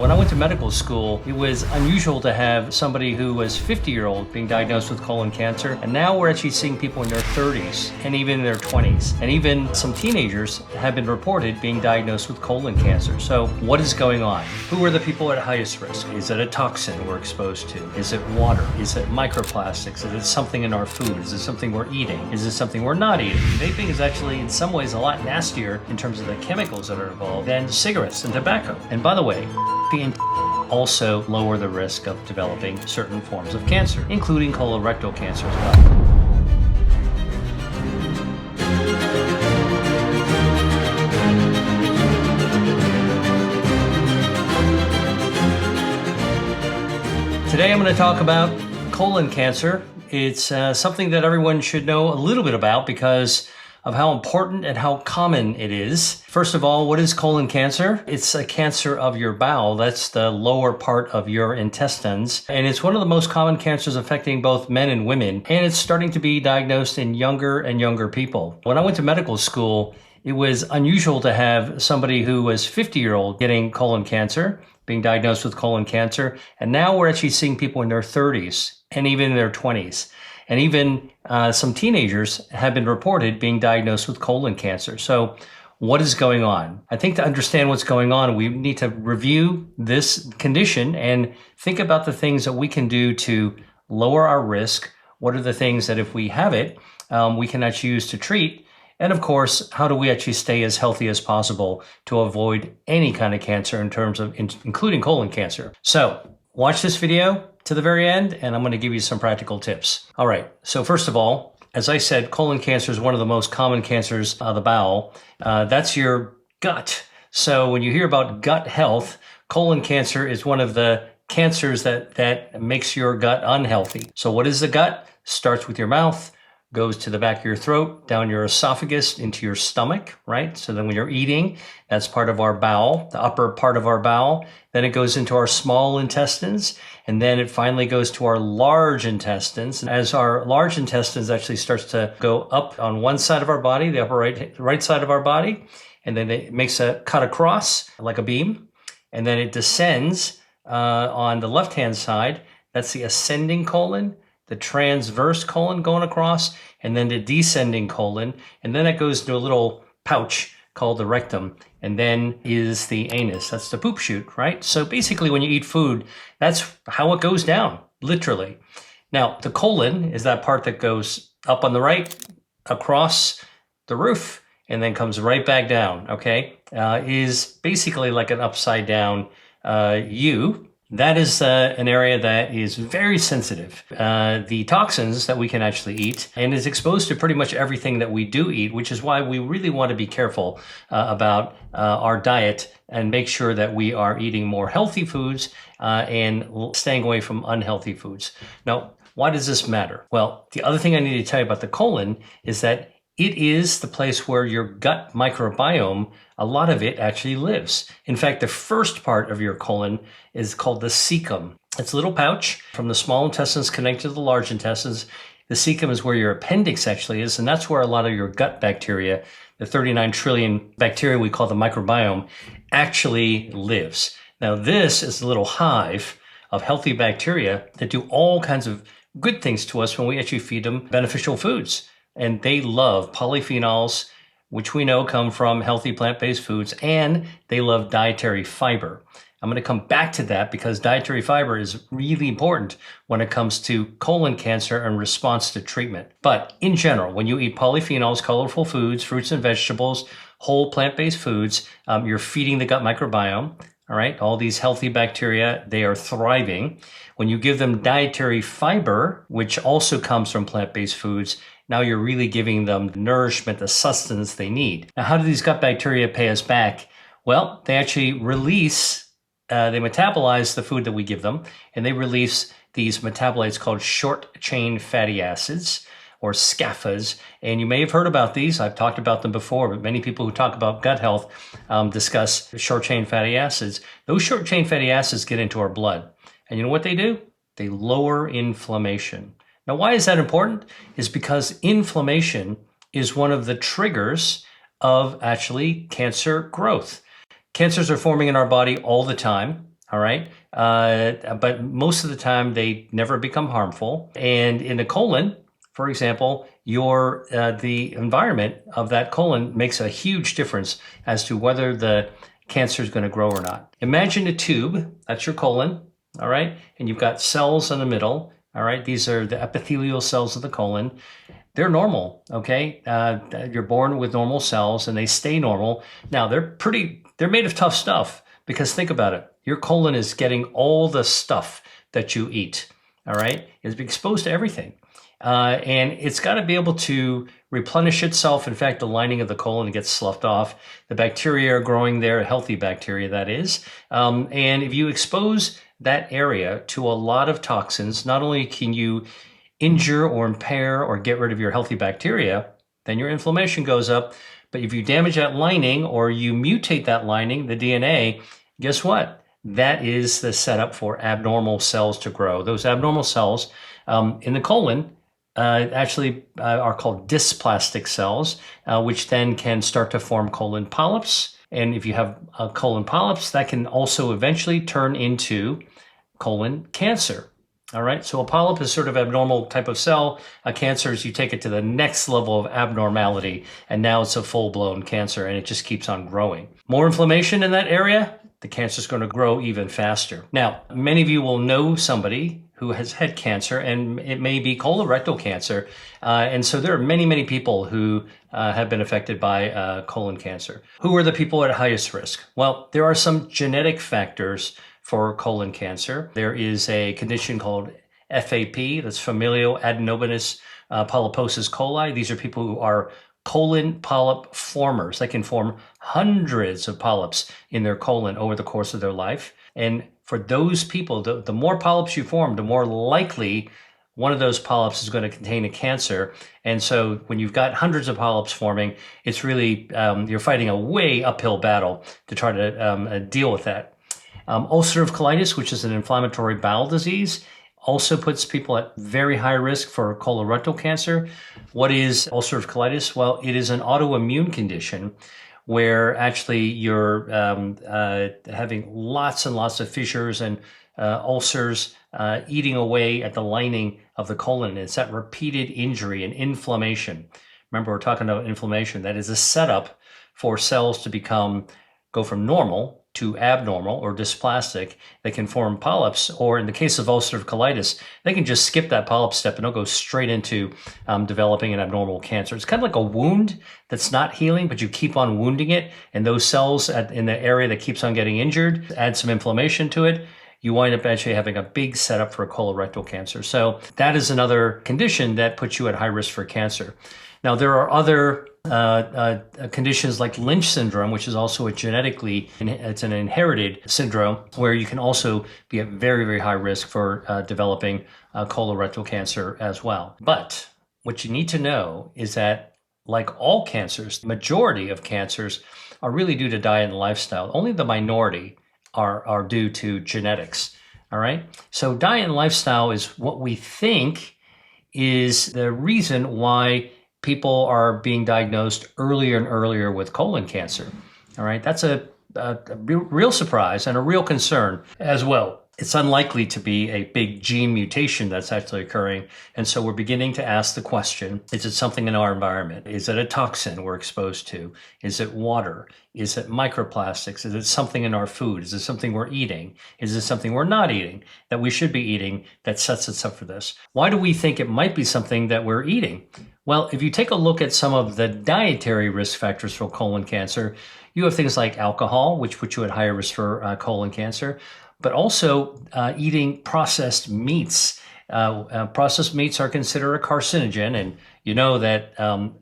When I went to medical school, it was unusual to have somebody who was 50-year-old being diagnosed with colon cancer, and now we're actually seeing people in their 30s and even in their 20s. And even some teenagers have been reported being diagnosed with colon cancer. So what is going on? Who are the people at highest risk? Is it a toxin we're exposed to? Is it water? Is it microplastics? Is it something in our food? Is it something we're eating? Is it something we're not eating? Vaping is actually in some ways a lot nastier in terms of the chemicals that are involved than cigarettes and tobacco. And by the way, also lower the risk of developing certain forms of cancer, including colorectal cancer as well. Today I'm going to talk about colon cancer. It's something that everyone should know a little bit about because of how important and how common it is. First of all, what is colon cancer? It's a cancer of your bowel. That's the lower part of your intestines. And it's one of the most common cancers affecting both men and women. And it's starting to be diagnosed in younger and younger people. When I went to medical school, it was unusual to have somebody who was 50-year-old getting colon cancer, being diagnosed with colon cancer. And now we're actually seeing people in their 30s and even in their 20s. And even some teenagers have been reported being diagnosed with colon cancer. So what is going on? I think to understand what's going on, we need to review this condition and think about the things that we can do to lower our risk. What are the things that if we have it, we can actually use to treat? And of course, how do we actually stay as healthy as possible to avoid any kind of cancer in terms of including colon cancer? So watch this video to the very end, and I'm going to give you some practical tips. All right, so first of all, as I said, colon cancer is one of the most common cancers of the bowel. That's your gut. So when you hear about gut health, colon cancer is one of the cancers that makes your gut unhealthy. So what is the gut? Starts with your mouth, goes to the back of your throat, down your esophagus, into your stomach, right? So then when you're eating, that's part of our bowel, the upper part of our bowel. Then it goes into our small intestines, and then it finally goes to our large intestines. And as our large intestines actually starts to go up on one side of our body, the upper right side of our body, and then it makes a cut across like a beam, and then it descends on the left-hand side. That's the ascending colon, the transverse colon going across, and then the descending colon. And then it goes to a little pouch called the rectum, and then is the anus. That's the poop chute, right? So basically when you eat food, that's how it goes down, literally. Now, the colon is that part that goes up on the right, across the roof, and then comes right back down, okay? Is basically like an upside down U. That is an area that is very sensitive. The toxins that we can actually eat and is exposed to pretty much everything that we do eat, which is why we really want to be careful about our diet and make sure that we are eating more healthy foods and staying away from unhealthy foods. Now, why does this matter? Well, the other thing I need to tell you about the colon is that it is the place where your gut microbiome, a lot of it actually lives. In fact, the first part of your colon is called the cecum. It's a little pouch from the small intestines connected to the large intestines. The cecum is where your appendix actually is, and that's where a lot of your gut bacteria, the 39 trillion bacteria we call the microbiome, actually lives. Now, this is a little hive of healthy bacteria that do all kinds of good things to us when we actually feed them beneficial foods. And they love polyphenols, which we know come from healthy plant-based foods, and they love dietary fiber. I'm going to come back to that because dietary fiber is really important when it comes to colon cancer and response to treatment. But in general, when you eat polyphenols, colorful foods, fruits and vegetables, whole plant-based foods, you're feeding the gut microbiome. All right, all these healthy bacteria, they are thriving. When you give them dietary fiber, which also comes from plant-based foods, now you're really giving them the nourishment, the sustenance they need. Now, how do these gut bacteria pay us back? Well, they actually release, they metabolize the food that we give them, and they release these metabolites called short-chain fatty acids, or SCAFAs. And you may have heard about these. I've talked about them before, but many people who talk about gut health discuss short-chain fatty acids. Those short-chain fatty acids get into our blood. And you know what they do? They lower inflammation. Now, why is that important? Is because inflammation is one of the triggers of actually cancer growth. Cancers are forming in our body all the time. All right. But most of the time, they never become harmful. And in the colon, for example, the environment of that colon makes a huge difference as to whether the cancer is going to grow or not. Imagine a tube, that's your colon, all right? And you've got cells in the middle, all right? These are the epithelial cells of the colon. They're normal, okay? You're born with normal cells and they stay normal. Now, they're made of tough stuff because think about it. Your colon is getting all the stuff that you eat, all right? It's exposed to everything. And it's got to be able to replenish itself. In fact, the lining of the colon gets sloughed off. The bacteria are growing there, healthy bacteria, that is. And if you expose that area to a lot of toxins, not only can you injure or impair or get rid of your healthy bacteria, then your inflammation goes up. But if you damage that lining or you mutate that lining, the DNA, guess what? That is the setup for abnormal cells to grow. Those abnormal cells in the colon actually are called dysplastic cells, which then can start to form colon polyps. And if you have colon polyps, that can also eventually turn into colon cancer. All right, so a polyp is sort of abnormal type of cell. A cancer is you take it to the next level of abnormality, and now it's a full-blown cancer, and it just keeps on growing. More inflammation in that area, the cancer is going to grow even faster. Now, many of you will know somebody who has had cancer, and it may be colorectal cancer. And so there are many, many people who have been affected by colon cancer. Who are the people at highest risk? Well, there are some genetic factors for colon cancer. There is a condition called FAP, that's familial adenomatous polyposis coli. These are people who are colon polyp formers. They can form hundreds of polyps in their colon over the course of their life. And for those people, the more polyps you form, the more likely one of those polyps is going to contain a cancer. And so when you've got hundreds of polyps forming, it's really, you're fighting a way uphill battle to try to deal with that. Ulcerative colitis, which is an inflammatory bowel disease, also puts people at very high risk for colorectal cancer. What is ulcerative colitis? Well, it is an autoimmune condition where actually you're having lots and lots of fissures and ulcers eating away at the lining of the colon. It's that repeated injury and inflammation. Remember, we're talking about inflammation. That is a setup for cells to go from normal to abnormal or dysplastic. They can form polyps, or in the case of ulcerative colitis, they can just skip that polyp step and they'll go straight into developing an abnormal cancer. It's kind of like a wound that's not healing, but you keep on wounding it, and those cells in the area that keeps on getting injured add some inflammation to it. You wind up actually having a big setup for colorectal cancer. So that is another condition that puts you at high risk for cancer. Now, there are other conditions like Lynch syndrome, which is also it's an inherited syndrome where you can also be at very, very high risk for developing colorectal cancer as well. But what you need to know is that, like all cancers, the majority of cancers are really due to diet and lifestyle. Only the minority are due to genetics. All right. So diet and lifestyle is what we think is the reason why people are being diagnosed earlier and earlier with colon cancer. All right, that's a real surprise and a real concern as well. It's unlikely to be a big gene mutation that's actually occurring. And so we're beginning to ask the question, is it something in our environment? Is it a toxin we're exposed to? Is it water? Is it microplastics? Is it something in our food? Is it something we're eating? Is it something we're not eating that we should be eating that sets us up for this? Why do we think it might be something that we're eating? Well, if you take a look at some of the dietary risk factors for colon cancer, you have things like alcohol, which puts you at higher risk for colon cancer, but also eating processed meats. Processed meats are considered a carcinogen, and you know that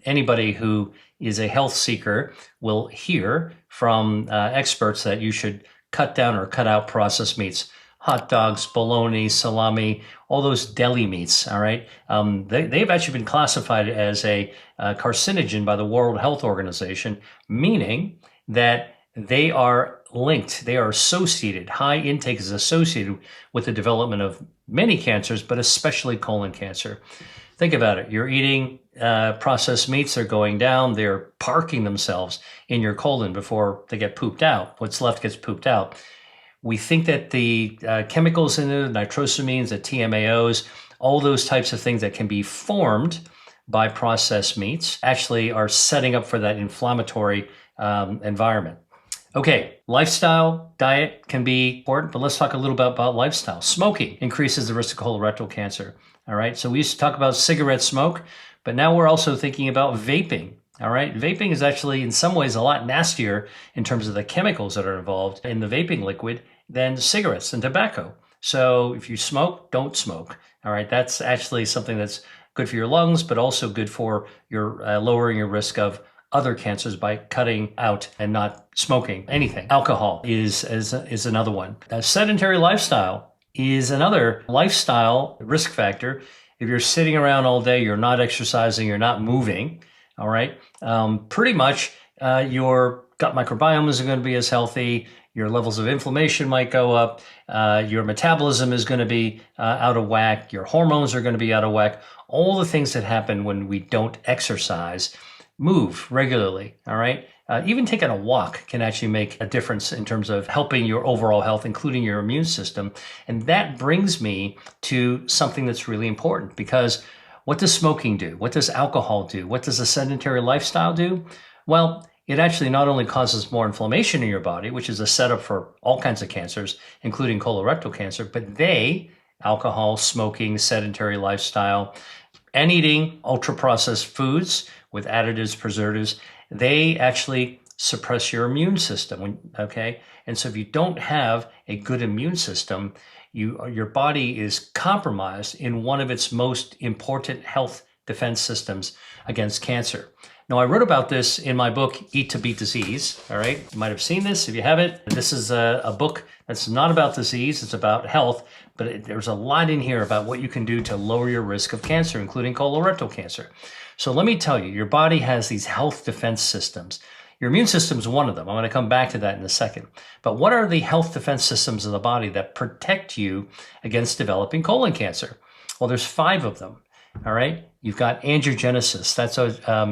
anybody who is a health seeker will hear from experts that you should cut down or cut out processed meats. Hot dogs, bologna, salami, all those deli meats, all right? They've actually been classified as a carcinogen by the World Health Organization, meaning that they are linked, they are associated, high intake is associated with the development of many cancers, but especially colon cancer. Think about it. You're eating processed meats, they're going down, they're parking themselves in your colon before they get pooped out. What's left gets pooped out. We think that the chemicals in it, nitrosamines, the TMAOs, all those types of things that can be formed by processed meats actually are setting up for that inflammatory environment. Okay, lifestyle, diet can be important, but let's talk a little bit about lifestyle. Smoking increases the risk of colorectal cancer. All right, so we used to talk about cigarette smoke, but now we're also thinking about vaping. All right, vaping is actually in some ways a lot nastier in terms of the chemicals that are involved in the vaping liquid than cigarettes and tobacco. So if you smoke, don't smoke. All right, that's actually something that's good for your lungs, but also good for your lowering your risk of other cancers by cutting out and not smoking anything. Alcohol is another one. A sedentary lifestyle is another lifestyle risk factor. If you're sitting around all day, you're not exercising, you're not moving, all right, pretty much your gut microbiome isn't going to be as healthy. Your levels of inflammation might go up. Your metabolism is going to be out of whack. Your hormones are going to be out of whack. All the things that happen when we don't exercise. Move regularly, all right? Even taking a walk can actually make a difference in terms of helping your overall health, including your immune system. And that brings me to something that's really important, because what does smoking do? What does alcohol do? What does a sedentary lifestyle do? Well, it actually not only causes more inflammation in your body, which is a setup for all kinds of cancers, including colorectal cancer, but alcohol, smoking, sedentary lifestyle, and eating ultra-processed foods with additives, preservatives, they actually suppress your immune system, okay? And so if you don't have a good immune system, your body is compromised in one of its most important health defense systems against cancer. Now, I wrote about this in my book, Eat to Beat Disease, all right? You might have seen this if you haven't. This is a book that's not about disease, it's about health, but there's a lot in here about what you can do to lower your risk of cancer, including colorectal cancer. So let me tell you, your body has these health defense systems. Your immune system is one of them. I'm going to come back to that in a second. But what are the health defense systems of the body that protect you against developing colon cancer? Well, there's 5 of them. All right. You've got angiogenesis. That's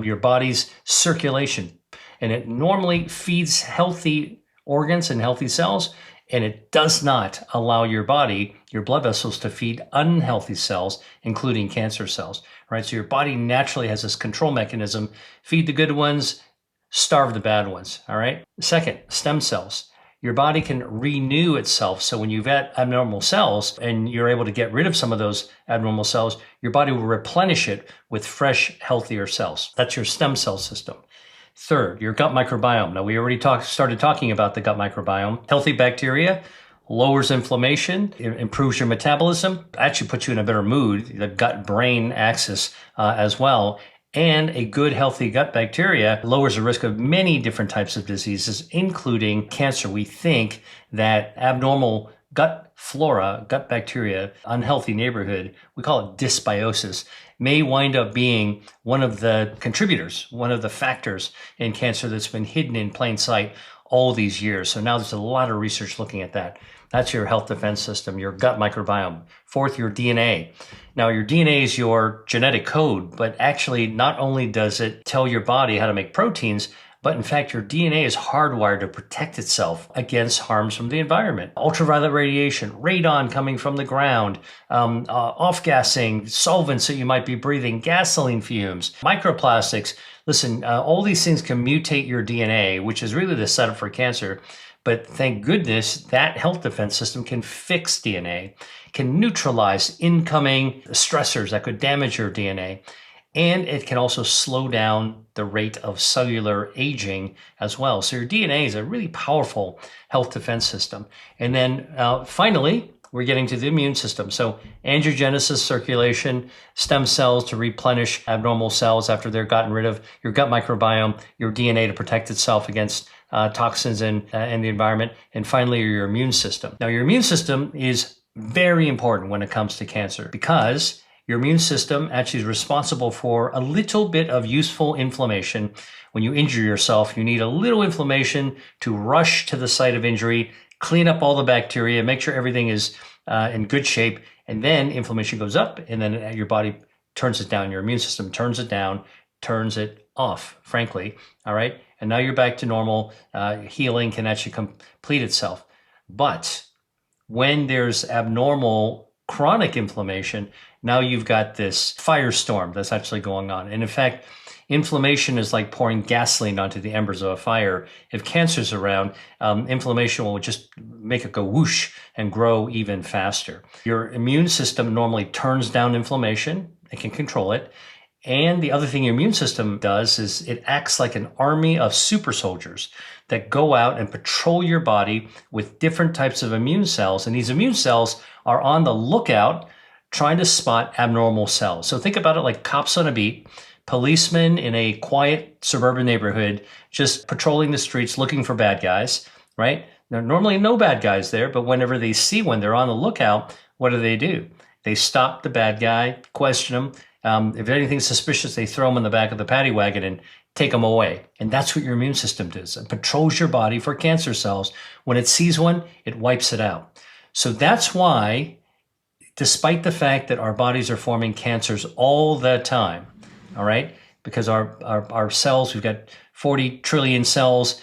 your body's circulation. And it normally feeds healthy organs and healthy cells. And it does not allow your body, your blood vessels, to feed unhealthy cells, including cancer cells. Right. So your body naturally has this control mechanism: feed the good ones, starve the bad ones. All right. Second, stem cells. Your body can renew itself. So when you've got abnormal cells and you're able to get rid of some of those abnormal cells, your body will replenish it with fresh, healthier cells. That's your stem cell system. Third, your gut microbiome. Now, we already started talking about the gut microbiome. Healthy bacteria lowers inflammation, it improves your metabolism, actually puts you in a better mood, the gut-brain axis as well. And a good, healthy gut bacteria lowers the risk of many different types of diseases, including cancer. We think that abnormal gut flora, gut bacteria, unhealthy neighborhood, we call it dysbiosis, may wind up being one of the contributors, one of the factors in cancer that's been hidden in plain sight all these years. So now there's a lot of research looking at that. That's your health defense system, your gut microbiome. Fourth, your DNA. Now, your DNA is your genetic code, but actually not only does it tell your body how to make proteins, but in fact, your DNA is hardwired to protect itself against harms from the environment. Ultraviolet radiation, radon coming from the ground, off-gassing, solvents that you might be breathing, gasoline fumes, microplastics. Listen, all these things can mutate your DNA, which is really the setup for cancer. But thank goodness that health defense system can fix DNA, can neutralize incoming stressors that could damage your DNA. And it can also slow down the rate of cellular aging as well. So your DNA is a really powerful health defense system. And then finally, we're getting to the immune system. So angiogenesis, circulation, stem cells to replenish abnormal cells after they're gotten rid of, your gut microbiome, your DNA to protect itself against toxins in the environment, and finally, your immune system. Now, your immune system is very important when it comes to cancer, because your immune system actually is responsible for a little bit of useful inflammation. When you injure yourself, you need a little inflammation to rush to the site of injury, clean up all the bacteria, make sure everything is in good shape, and then inflammation goes up, and then your body turns it down. Your immune system turns it down, turns it off, frankly, all right? And now you're back to normal. Healing can actually complete itself. But when there's abnormal chronic inflammation, now you've got this firestorm that's actually going on. And in fact, inflammation is like pouring gasoline onto the embers of a fire. If cancer's around, inflammation will just make it go whoosh and grow even faster. Your immune system normally turns down inflammation. It can control it. And the other thing your immune system does is it acts like an army of super soldiers that go out and patrol your body with different types of immune cells. And these immune cells are on the lookout trying to spot abnormal cells. So think about it like cops on a beat, policemen in a quiet suburban neighborhood just patrolling the streets looking for bad guys, right? There are normally no bad guys there, but whenever they see one, they're on the lookout. What do? They stop the bad guy, question him. If anything's suspicious, they throw them in the back of the paddy wagon and take them away. And that's what your immune system does. It patrols your body for cancer cells. When it sees one, it wipes it out. So that's why, despite the fact that our bodies are forming cancers all the time, all right, because our cells, we've got 40 trillion cells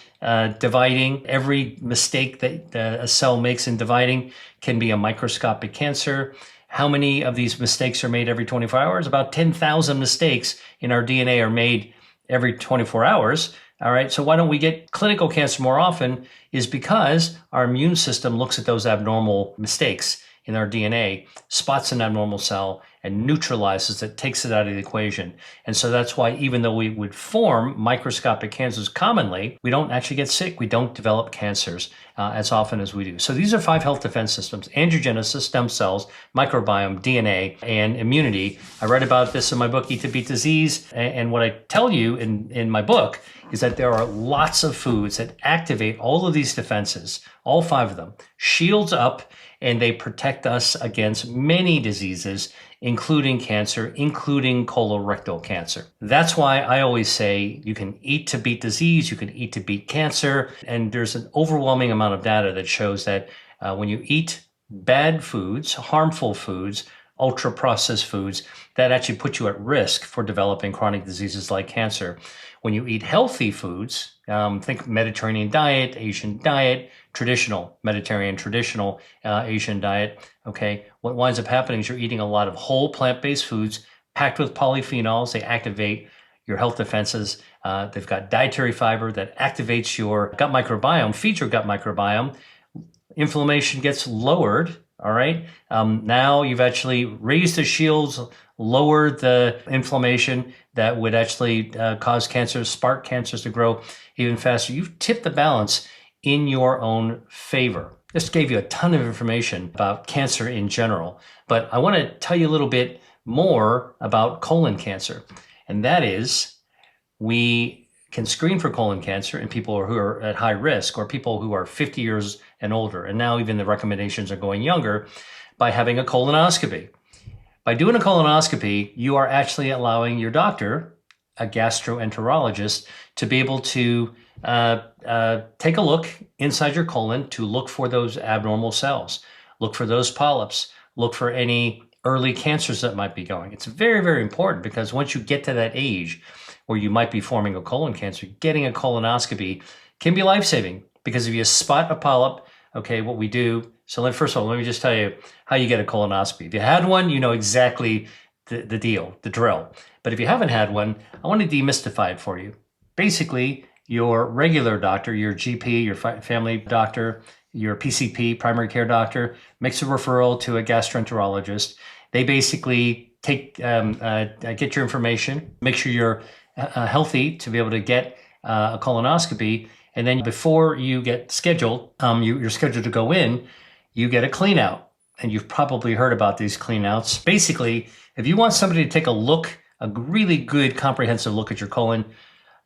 dividing. Every mistake that a cell makes in dividing can be a microscopic cancer. How many of these mistakes are made every 24 hours? About 10,000 mistakes in our DNA are made every 24 hours. All right, so why don't we get clinical cancer more often is because our immune system looks at those abnormal mistakes in our DNA, spots an abnormal cell, and neutralizes it, takes it out of the equation. And so that's why even though we would form microscopic cancers commonly, we don't actually get sick. We don't develop cancers as often as we do. So these are 5 health defense systems: angiogenesis, stem cells, microbiome, DNA, and immunity. I read about this in my book, Eat to Beat Disease. And what I tell you in my book is that there are lots of foods that activate all of these defenses, all 5 of them, shields up, and they protect us against many diseases, including cancer, including colorectal cancer. That's why I always say you can eat to beat disease, you can eat to beat cancer. And there's an overwhelming amount of data that shows that when you eat bad foods, harmful foods, ultra-processed foods, that actually put you at risk for developing chronic diseases like cancer. When you eat healthy foods, think Mediterranean diet, Asian diet, traditional Mediterranean, traditional Asian diet, okay, what winds up happening is you're eating a lot of whole plant-based foods packed with polyphenols. They activate your health defenses. They've got dietary fiber that activates your gut microbiome, feeds your gut microbiome. Inflammation gets lowered, all right? Now you've actually raised the shields, lowered the inflammation that would actually cause cancer, spark cancers to grow even faster. You've tipped the balance in your own favor. This gave you a ton of information about cancer in general, but I want to tell you a little bit more about colon cancer. And that is, we can screen for colon cancer in people who are at high risk or people who are 50 years and older. And now even the recommendations are going younger by having a colonoscopy. By doing a colonoscopy, you are actually allowing your doctor, a gastroenterologist, to be able to take a look inside your colon to look for those abnormal cells, look for those polyps, look for any early cancers that might be going. It's very, very important because once you get to that age where you might be forming a colon cancer, getting a colonoscopy can be life-saving because if you spot a polyp, okay, what we do, so first of all, let me just tell you how you get a colonoscopy. If you had one, you know exactly the deal, the drill. But if you haven't had one, I want to demystify it for you. Basically, your regular doctor, your GP, your family doctor, your PCP, primary care doctor, makes a referral to a gastroenterologist. They basically get your information, make sure you're healthy to be able to get a colonoscopy. And then before you get scheduled, you're scheduled to go in, you get a clean out. And you've probably heard about these clean outs. Basically, if you want somebody to take a look, a really good comprehensive look at your colon,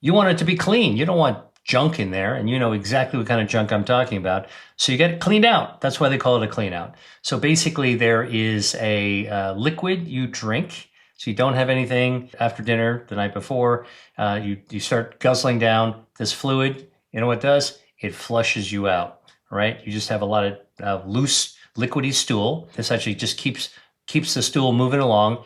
you want it to be clean. You don't want junk in there, and you know exactly what kind of junk I'm talking about. So you get it cleaned out. That's why they call it a clean out. So basically there is a liquid you drink. So you don't have anything after dinner the night before. You start guzzling down this fluid. You know what it does? It flushes you out, right? You just have a lot of loose, liquidy stool. This actually just keeps the stool moving along.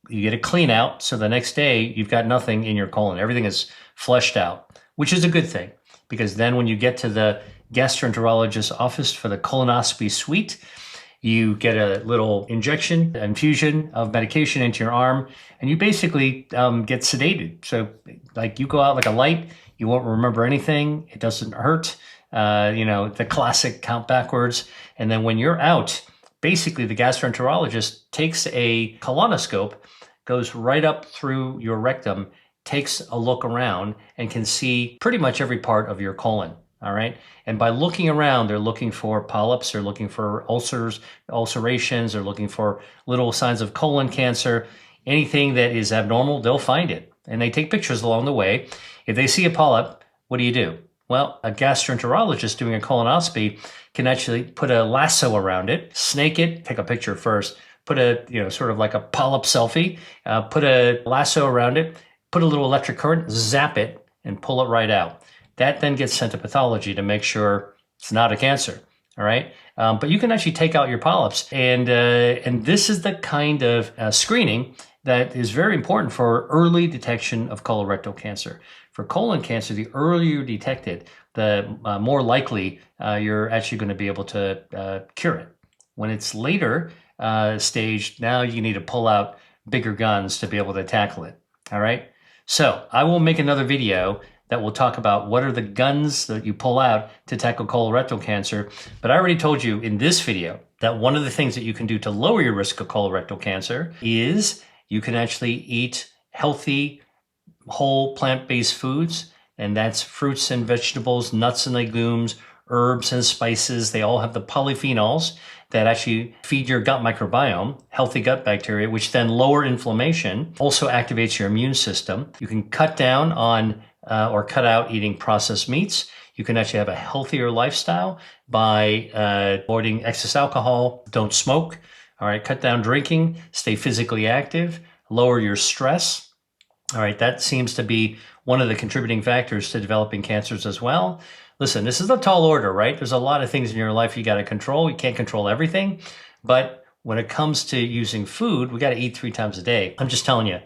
You get a clean out. So the next day you've got nothing in your colon. Everything is flushed out, which is a good thing because then when you get to the gastroenterologist's office for the colonoscopy suite. You get a little infusion of medication into your arm, and you basically get sedated. So like you go out like a light, you won't remember anything. It doesn't hurt. The classic count backwards. And then when you're out, basically the gastroenterologist takes a colonoscope, goes right up through your rectum, takes a look around, and can see pretty much every part of your colon. All right. And by looking around, they're looking for polyps, they're looking for ulcerations, they're looking for little signs of colon cancer. Anything that is abnormal, they'll find it. And they take pictures along the way. If they see a polyp, what do? Well, a gastroenterologist doing a colonoscopy can actually put a lasso around it, snake it, take a picture first, put a, sort of like a polyp selfie, put a lasso around it, put a little electric current, zap it, and pull it right out. That then gets sent to pathology to make sure it's not a cancer, all right? But you can actually take out your polyps. And this is the kind of screening that is very important for early detection of colorectal cancer. For colon cancer, the earlier you detect it, the more likely you're actually going to be able to cure it. When it's later stage, now you need to pull out bigger guns to be able to tackle it, all right? So I will make another video that will talk about what are the guns that you pull out to tackle colorectal cancer. But I already told you in this video that one of the things that you can do to lower your risk of colorectal cancer is you can actually eat healthy, whole plant-based foods, and that's fruits and vegetables, nuts and legumes, herbs and spices. They all have the polyphenols that actually feed your gut microbiome, healthy gut bacteria, which then lower inflammation, also activates your immune system. You can cut down on or cut out eating processed meats. You can actually have a healthier lifestyle by avoiding excess alcohol, don't smoke, all right, cut down drinking, stay physically active, lower your stress. All right, that seems to be one of the contributing factors to developing cancers as well. Listen, this is a tall order, right? There's a lot of things in your life you got to control. You can't control everything. But when it comes to using food, we got to eat 3 times a day. I'm just telling you,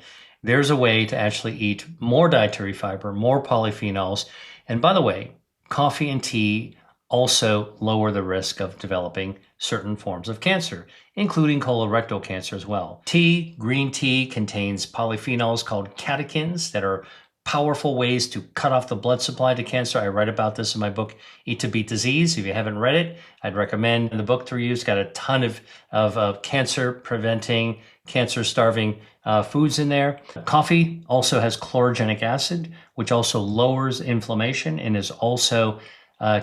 there's a way to actually eat more dietary fiber, more polyphenols. And by the way, coffee and tea also lower the risk of developing certain forms of cancer, including colorectal cancer as well. Green tea contains polyphenols called catechins that are powerful ways to cut off the blood supply to cancer. I write about this in my book, Eat to Beat Disease. If you haven't read it, I'd recommend the book to you. It's got a ton of cancer-preventing, cancer-starving foods in there. Coffee also has chlorogenic acid, which also lowers inflammation and is also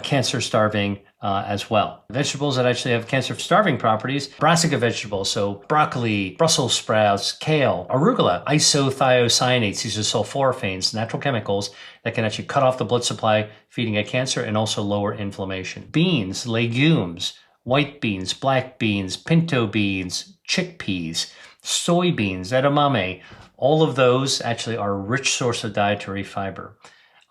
cancer-starving as well. Vegetables that actually have cancer-starving properties, brassica vegetables, so broccoli, Brussels sprouts, kale, arugula, isothiocyanates. These are sulforaphanes, natural chemicals that can actually cut off the blood supply feeding a cancer and also lower inflammation. Beans, legumes, white beans, black beans, pinto beans, chickpeas, soybeans, edamame, all of those actually are a rich source of dietary fiber.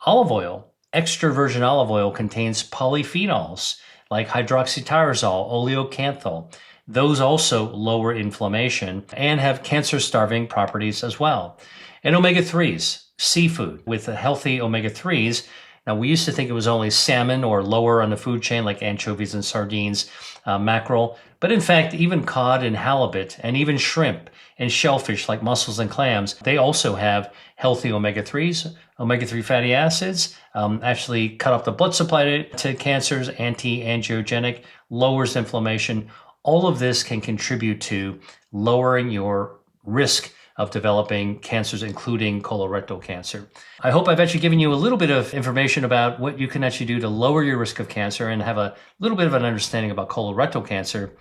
Olive oil, extra virgin olive oil contains polyphenols like hydroxytyrosol, oleocanthal. Those also lower inflammation and have cancer-starving properties as well. And omega-3s, seafood with healthy omega-3s. Now, we used to think it was only salmon or lower on the food chain like anchovies and sardines, mackerel. But in fact, even cod and halibut and even shrimp and shellfish like mussels and clams, they also have healthy omega-3s. Omega-3 fatty acids actually cut off the blood supply to cancers, anti-angiogenic, lowers inflammation. All of this can contribute to lowering your risk of developing cancers, including colorectal cancer. I hope I've actually given you a little bit of information about what you can actually do to lower your risk of cancer and have a little bit of an understanding about colorectal cancer.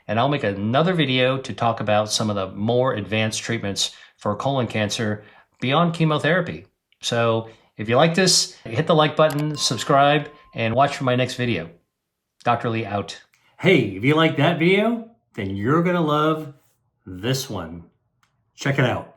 And I'll make another video to talk about some of the more advanced treatments for colon cancer beyond chemotherapy. So if you like this, hit the like button, subscribe, and watch for my next video. Dr. Lee out. Hey, if you like that video, then you're going to love this one. Check it out.